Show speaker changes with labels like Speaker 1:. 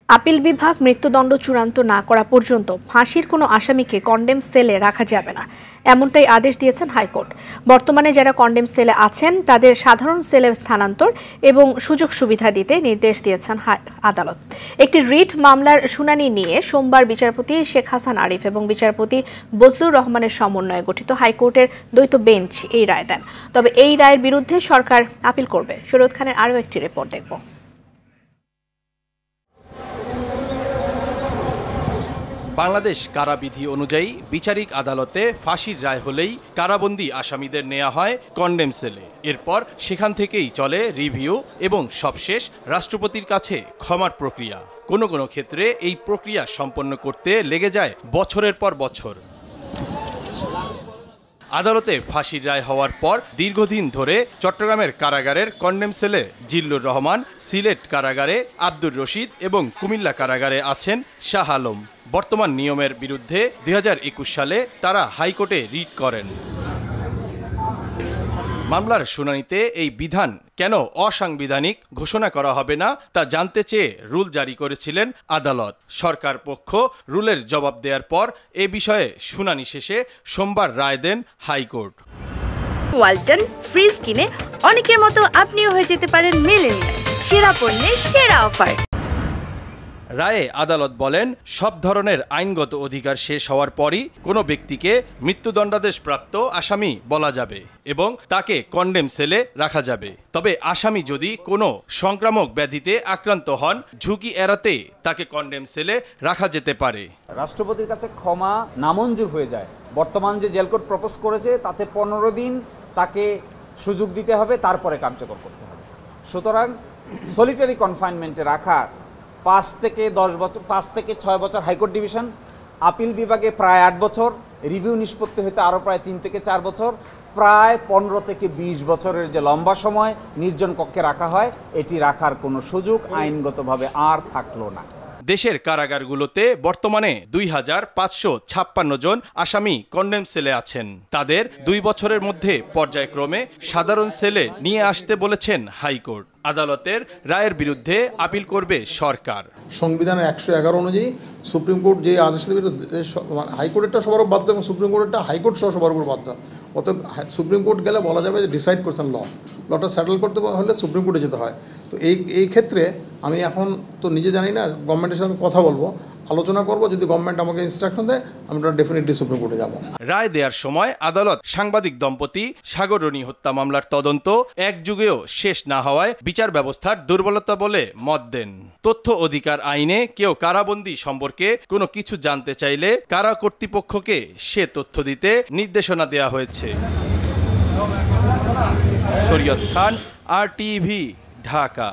Speaker 1: Appeal বিভাগ মৃত্যুদণ্ড চূড়ান্ত না করা পর্যন্ত ফাঁসির কোনো আসামিকে কন্ডেম সেলে রাখা যাবে না, এমনটাই আদেশ দিয়েছেন হাইকোর্ট। বর্তমানে যারা কন্ডেম সেলে আছেন তাদের সাধারণ সেলে স্থানান্তর এবং সুযোগ সুবিধা দিতে নির্দেশ দিয়েছেন আদালত। একটি রিট মামলার শুনানি নিয়ে সোমবার বিচারপতি শেখ হাসান আরিফ এবং বিচারপতি বজলুর রহমানের সমন্বয়ে গঠিত হাইকোর্টের দ্বৈত বেঞ্চ এই রায় দেন। তবে এই রায়ের বিরুদ্ধে সরকার আপিল করবে। শরীয়ত খানের আরও একটি রিপোর্ট দেখব।
Speaker 2: বাংলাদেশ কারাবিধি অনুযায়ী বিচারিক আদালতে ফাঁসির রায় হলেই কারাবন্দী আসামিদের নেওয়া হয় কন্ডেম সেলে। এরপর সেখান থেকেই চলে রিভিউ এবং সবশেষ রাষ্ট্রপতির কাছে ক্ষমার প্রক্রিয়া। কোনো কোনো ক্ষেত্রে এই প্রক্রিয়া সম্পন্ন করতে লেগে যায় বছরের পর বছর। আদালতে ফাঁসির রায় হওয়ার পর দীর্ঘদিন ধরে চট্টগ্রামের কারাগারের কন্ডেম সেলে জিল্লুর রহমান, সিলেট কারাগারে আব্দুর রশিদ এবং কুমিল্লা কারাগারে আছেন শাহ আলম। বর্তমান নিয়মের বিরুদ্ধে 2021 সালে তারা হাইকোর্টে রিট করেন। মামলার শুনানিতে এই বিধান কেন অসাংবিধানিক ঘোষণা করা হবে না তা জানতে চেয়ে রুল জারি করেছিলেন আদালত। সরকার পক্ষ রুলের জবাব দেওয়ার পর এ বিষয়ে শুনানি শেষে সোমবার রায় দেন হাইকোর্ট।
Speaker 3: ওয়ালটন ফ্রিজ কিনে অনেকের মতো আপনিও হয়ে যেতে পারেন মিলেনিয়াল। সেরা পণ্যের সেরা অফার।
Speaker 2: রায়ে আদালত বলেন, সব ধরনের আইনগত অধিকার শেষ হওয়ার পরই কোনো ব্যক্তিকে মৃত্যুদণ্ডাদেশপ্রাপ্ত আসামি বলা যাবে এবং তাকে কন্ডেম সেলে রাখা যাবে। তবে আসামি যদি কোনো সংক্রামক ব্যাধিতে আক্রান্ত হন, ঝুঁকি এড়াতে তাকে কন্ডেম সেলে রাখা যেতে পারে।
Speaker 4: রাষ্ট্রপতির কাছে ক্ষমা নামঞ্জুর হয়ে যায়। বর্তমান যে জেল কোড প্রপোজ করেছে তাতে 15 দিন তাকে সুযোগ দিতে হবে, তারপরে কার্যকর করতে হবে। সুতরাং সলিটারি কনফাইনমেন্টে রাখা 5 থেকে 10 বছর, 5 থেকে 6 বছর হাইকোর্ট ডিভিশন, আপিল বিভাগে প্রায় 8 বছর, রিভিউ নিষ্পত্তি হতে আরও প্রায় 3 থেকে 4 বছর, প্রায় 15 থেকে 20 বছরের যে লম্বা সময় নির্জন কক্ষে রাখা হয়, এটি রাখার কোনো সুযোগ আইনগতভাবে আর থাকলো না।
Speaker 2: দেশের কারাগারগুলোতে বর্তমানে 2556 জন আসামি কন্ডেম সেলে আছেন। তাদের 2 বছরের মধ্যে পর্যায়ক্রমে সাধারণ সেলে নিয়ে আসতে বলেছেন হাইকোর্ট। আদালতের রায়ের বিরুদ্ধে আপিল করবে সরকার।
Speaker 5: সংবিধানের 111 অনুযায়ী সুপ্রিম কোর্ট যে আদেশ দেবে, হাইকোর্টেরটা সবার উপর বাধ্য এবং সুপ্রিম কোর্টেরটা হাইকোর্ট সহ সবার উপর বাধ্য। অতএব সুপ্রিম কোর্ট গেলে বলা যাবে যে ডিসাইড করছেন লটা সেটেল করতে হলে সুপ্রিম কোর্টে যেতে হয়। তো এই ক্ষেত্রে আমি এখন তো নিজে জানি না, গভর্নমেন্টের সঙ্গে কথা বলবো, আলোচনা করব। যদি গভর্নমেন্ট আমাকে ইনস্ট্রাকশন দেয় আমি ডেফিনেটলি সুপ্রিম কোর্টে যাব।
Speaker 2: রায় দেওয়ার সময় আদালত সাংবাদিক দম্পতি সাগররনী হত্যা মামলার তদন্ত এক যুগেও শেষ না হওয়ায় বিচার ব্যবস্থার দুর্বলতা বলে মত দেন। তথ্য অধিকার আইনে কেউ কারাবন্দী সম্পর্কে কোনো কিছু জানতে চাইলে কারা কর্তৃপক্ষকে সে তথ্য দিতে নির্দেশনা দেওয়া হয়েছে। শরীয়ত খান, RTV, ঢাকা।